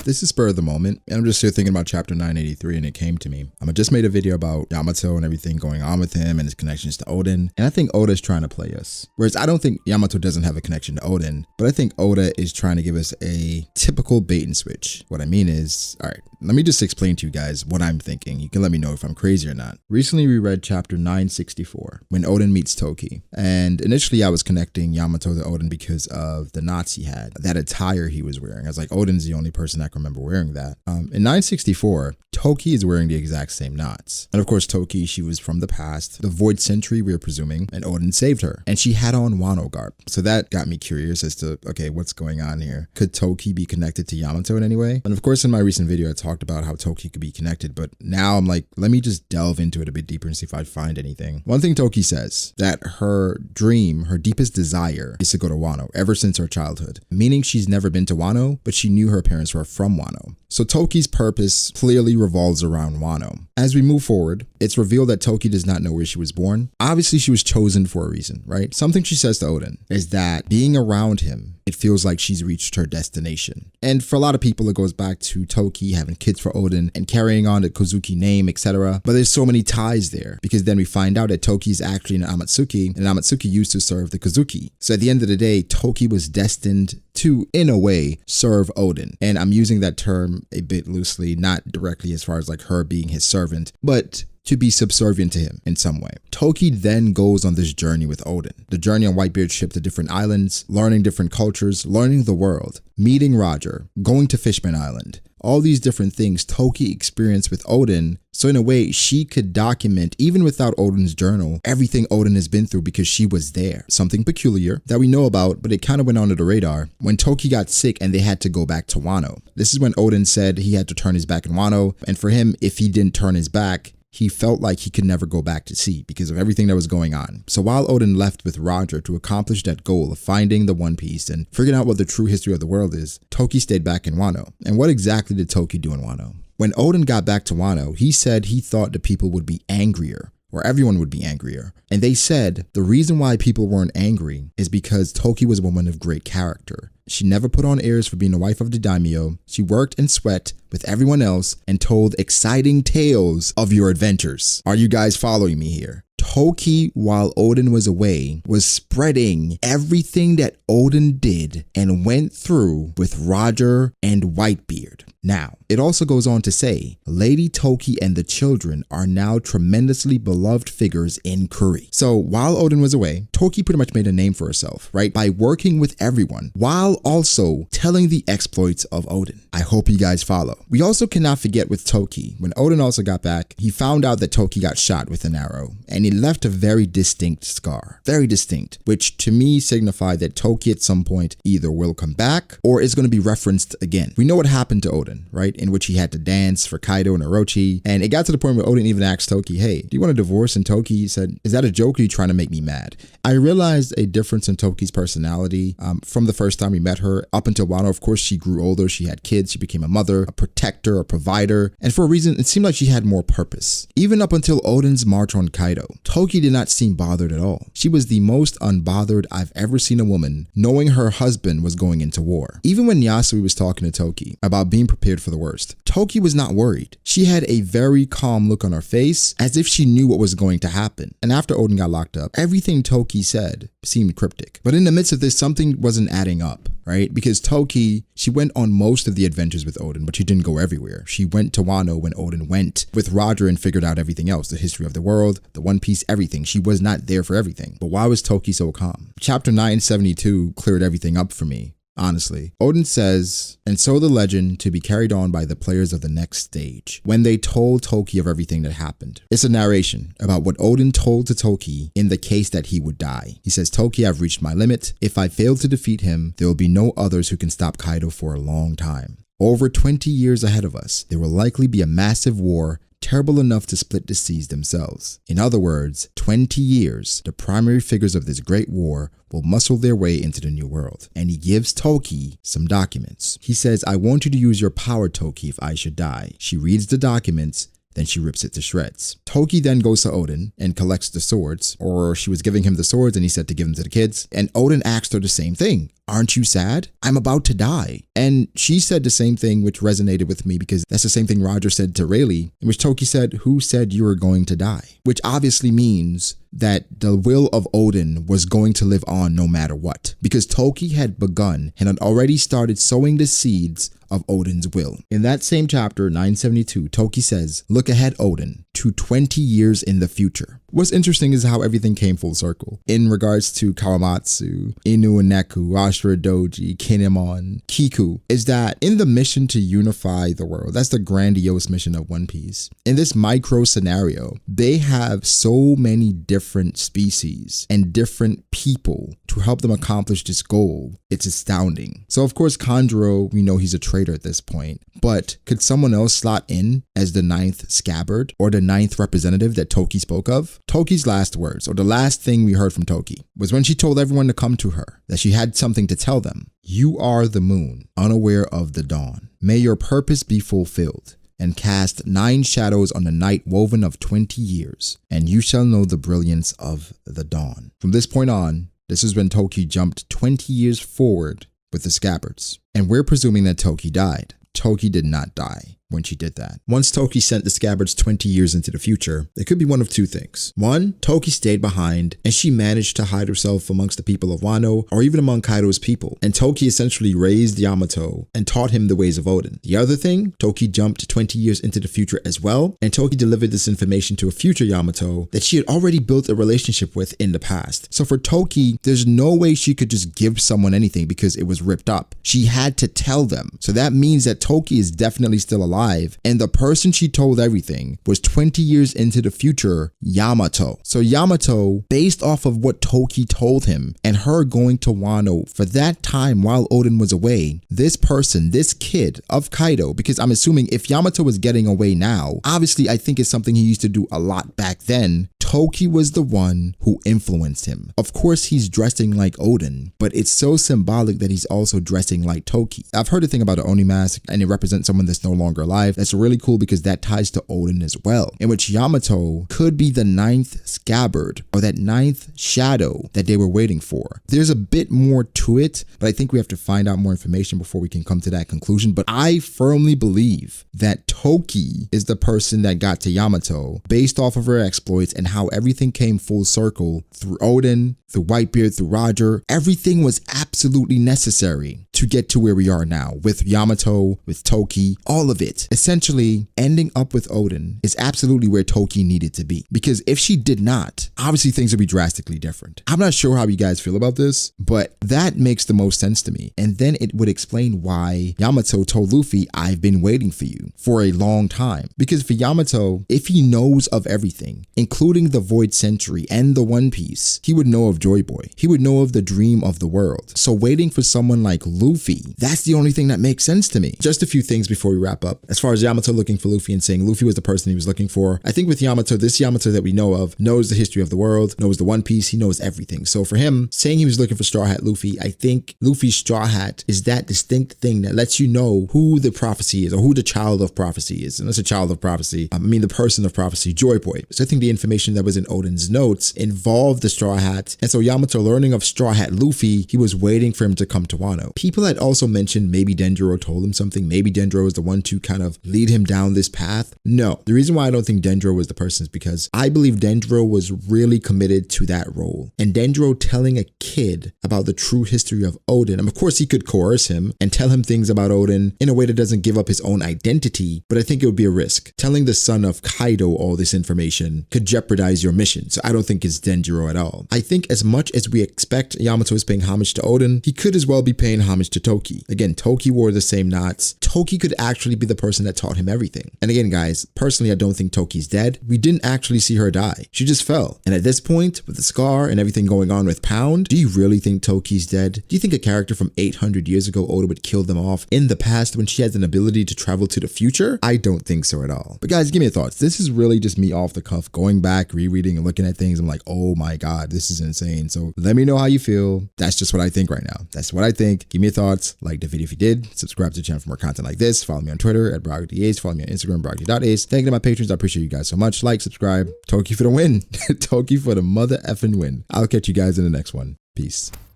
This is spur of the moment, and I'm just here thinking about chapter 983, and it came to me. I just made a video about Yamato and everything going on with him and his connections to Oden, and I think Oda is trying to play us. Whereas I don't think Yamato doesn't have a connection to Oden, but I think Oda is trying to give us a typical bait and switch. What I mean is, alright, let me just explain to you guys what I'm thinking. You can let me know if I'm crazy or not. Recently we read chapter 964, when Oden meets Toki, and initially I was connecting Yamato to Oden because of the knots he had, that attire he was wearing. I was like, Oden's the only person I can remember wearing that. In 964, Toki is wearing the exact same knots. And of course, Toki, she was from the past, the Void Century, we are presuming, and Oden saved her. And she had on Wano garb. So that got me curious as to, okay, what's going on here? Could Toki be connected to Yamato in any way? And of course, in my recent video, I talked about how Toki could be connected, but now I'm like, let me just delve into it a bit deeper and see if I find anything. One thing Toki says, that her dream, her deepest desire is to go to Wano ever since her childhood, meaning she's never been to Wano, but she knew her parents were from Wano. So Toki's purpose clearly revolves around Wano. As we move forward, it's revealed that Toki does not know where she was born. Obviously, she was chosen for a reason, right? Something she says to Oden is that being around him, it feels like she's reached her destination. And for a lot of people, it goes back to Toki having kids for Oden and carrying on the Kozuki name, etc. But there's so many ties there, because then we find out that Toki is actually an Amatsuki, and Amatsuki used to serve the Kozuki. So at the end of the day, Toki was destined to, in a way, serve Oden. And I'm using that term a bit loosely, not directly as far as like her being his servant, but to be subservient to him in some way. Toki then goes on this journey with Oden. The journey on Whitebeard's ship to different islands, learning different cultures, learning the world, meeting Roger, going to Fishman Island. All these different things Toki experienced with Oden, so in a way she could document, even without Oden's journal, everything Oden has been through because she was there. Something peculiar that we know about, but it kind of went under the radar. When Toki got sick and they had to go back to Wano. This is when Oden said he had to turn his back on Wano, and for him, if he didn't turn his back, he felt like he could never go back to sea because of everything that was going on. So while Oden left with Roger to accomplish that goal of finding the One Piece and figuring out what the true history of the world is, Toki stayed back in Wano. And what exactly did Toki do in Wano? When Oden got back to Wano, he said he thought the people would be angrier, or everyone would be angrier. And they said the reason why people weren't angry is because Toki was a woman of great character. She never put on airs for being the wife of the daimyo. She worked and sweat with everyone else and told exciting tales of your adventures. Are you guys following me here? Toki, while Oden was away, was spreading everything that Oden did and went through with Roger and Whitebeard. Now, it also goes on to say, Lady Toki and the children are now tremendously beloved figures in Kuri. So while Oden was away, Toki pretty much made a name for herself, right? By working with everyone, while also telling the exploits of Oden. I hope you guys follow. We also cannot forget with Toki, when Oden also got back, he found out that Toki got shot with an arrow, and he left a very distinct scar. Very distinct, which to me signified that Toki at some point either will come back or is going to be referenced again. We know what happened to Oden, right? In which he had to dance for Kaido and Orochi. And it got to the point where Oden even asked Toki, hey, do you want a divorce? And Toki said, is that a joke or are you trying to make me mad? I realized a difference in Toki's personality from the first time we met her up until Wano. Of course, she grew older. She had kids. She became a mother, a protector, a provider. And for a reason, it seemed like she had more purpose. Even up until Oden's march on Kaido, Toki did not seem bothered at all. She was the most unbothered I've ever seen a woman, knowing her husband was going into war. Even when Yasui was talking to Toki about being prepared for the worst, Toki was not worried. She had a very calm look on her face, as if she knew what was going to happen. And after Oden got locked up, everything Toki said seemed cryptic. But in the midst of this, something wasn't adding up, right? Because Toki, she went on most of the adventures with Oden, but she didn't go everywhere. She went to Wano when Oden went with Roger and figured out everything else, the history of the world, the One Piece, everything. She was not there for everything. But why was Toki so calm? Chapter 972 cleared everything up for me. Honestly, Oden says, and so the legend to be carried on by the players of the next stage, when they told Toki of everything that happened. It's a narration about what Oden told to Toki in the case that he would die. He says, Toki, I've reached my limit. If I fail to defeat him, there will be no others who can stop Kaido for a long time. Over 20 years ahead of us, there will likely be a massive war terrible enough to split the seas themselves. In other words, 20 years, the primary figures of this great war will muscle their way into the new world. And he gives Toki some documents. He says, I want you to use your power, Toki, if I should die. She reads the documents. then she rips it to shreds. Toki then goes to Odin and collects the swords, or she was giving him the swords and he said to give them to the kids. And Odin asked her the same thing. Aren't you sad? I'm about to die. And she said the same thing, which resonated with me because that's the same thing Roger said to Rayleigh, in which Toki said, who said you were going to die? Which obviously means that the will of Odin was going to live on no matter what, because Toki had begun and had already started sowing the seeds of Odin's will. In that same chapter, 972, Toki says, look ahead, Odin, to 20 years in the future. What's interesting is how everything came full circle. In regards to Kawamatsu, Inu and Neku, Ashura Doji, Kinemon, Kiku, is that in the mission to unify the world, that's the grandiose mission of One Piece. In this micro scenario, they have so many different species and different people to help them accomplish this goal. It's astounding. So of course, Kanjuro, we know he's a traitor at this point, but could someone else slot in as the 9th scabbard or the 9th representative that Toki spoke of? Toki's last words, or the last thing we heard from Toki, was when she told everyone to come to her, that she had something to tell them. You are the moon, unaware of the dawn. May your purpose be fulfilled, and cast 9 shadows on the night woven of 20 years, and you shall know the brilliance of the dawn. From this point on, this is when Toki jumped 20 years forward with the scabbards. And we're presuming that Toki died. Toki did not die when she did that. Once Toki sent the scabbards 20 years into the future, it could be one of two things. One, Toki stayed behind and she managed to hide herself amongst the people of Wano or even among Kaido's people. And Toki essentially raised Yamato and taught him the ways of Odin. The other thing, Toki jumped 20 years into the future as well, and Toki delivered this information to a future Yamato that she had already built a relationship with in the past. So for Toki, there's no way she could just give someone anything because it was ripped up. She had to tell them. So that means that Toki is definitely still alive, and the person she told everything was 20 years into the future, Yamato. So Yamato, based off of what Toki told him and her going to Wano for that time while Odin was away, this person, this kid of Kaido, because I'm assuming if Yamato was getting away now, obviously I think it's something he used to do a lot back then, Toki was the one who influenced him. Of course, he's dressing like Odin, but it's so symbolic that he's also dressing like Toki. I've heard a thing about the Oni mask, and it represents someone that's no longer alive. That's really cool because that ties to Odin as well, in which Yamato could be the 9th scabbard or that 9th shadow that they were waiting for. There's a bit more to it, but I think we have to find out more information before we can come to that conclusion. But I firmly believe that Toki is the person that got to Yamato based off of her exploits and how everything came full circle through Odin, through Whitebeard, through Roger. Everything was absolutely necessary to get to where we are now with Yamato, with Toki, all of it. Essentially, ending up with Odin is absolutely where Toki needed to be, because if she did not, obviously things would be drastically different. I'm not sure how you guys feel about this, but that makes the most sense to me. And then it would explain why Yamato told Luffy, I've been waiting for you for a long time. Because for Yamato, if he knows of everything, including the Void Century and the One Piece, he would know of Joy Boy. He would know of the dream of the world. So waiting for someone like Luffy, that's the only thing that makes sense to me. Just a few things before we wrap up. As far as Yamato looking for Luffy and saying Luffy was the person he was looking for, I think with Yamato, this Yamato that we know of knows the history of the world, knows the One Piece, he knows everything. So for him, saying he was looking for Straw Hat Luffy, I think Luffy's Straw Hat is that distinct thing that lets you know who the prophecy is or who the child of prophecy is. And that's a child of prophecy. I mean, the person of prophecy, Joy Boy. So I think the information that was in Odin's notes involved the Straw Hat. And so Yamato learning of Straw Hat Luffy, he was waiting for him to come to Wano. People had also mentioned maybe Denjiro told him something. Maybe Denjiro was the one to kind of lead him down this path. No, the reason why I don't think Denjiro was the person is because I believe Denjiro was really committed to that role. And Denjiro telling a kid about the true history of Odin, and of course he could coerce him and tell him things about Odin in a way that doesn't give up his own identity, but I think it would be a risk. Telling the son of Kaido all this information could jeopardize your mission. So I don't think it's Denjiro at all. I think as much as we expect Yamato is paying homage to Odin, he could as well be paying homage to Toki. Again, Toki wore the same knots. Toki could actually be the person that taught him everything. And again, guys, personally, I don't think Toki's dead. We didn't actually see her die. She just fell. And at this point, with the scar and everything going on with Pound, do you really think Toki's dead? Do you think a character from 800 years ago, Oda, would kill them off in the past when she has an ability to travel to the future? I don't think so at all. But guys, give me your thoughts. This is really just me off the cuff, going back, rereading and looking at things, I'm like, oh my God, this is insane. So let me know how you feel. That's just what I think right now. That's what I think. Give me your thoughts. Like the video if you did. Subscribe to the channel for more content like this. Follow me on Twitter at BrockDAce. Follow me on Instagram, Brocky.ace. Thank you to my patrons. I appreciate you guys so much. Like, subscribe. Toki for the win. Toki for the mother effing win. I'll catch you guys in the next one. Peace.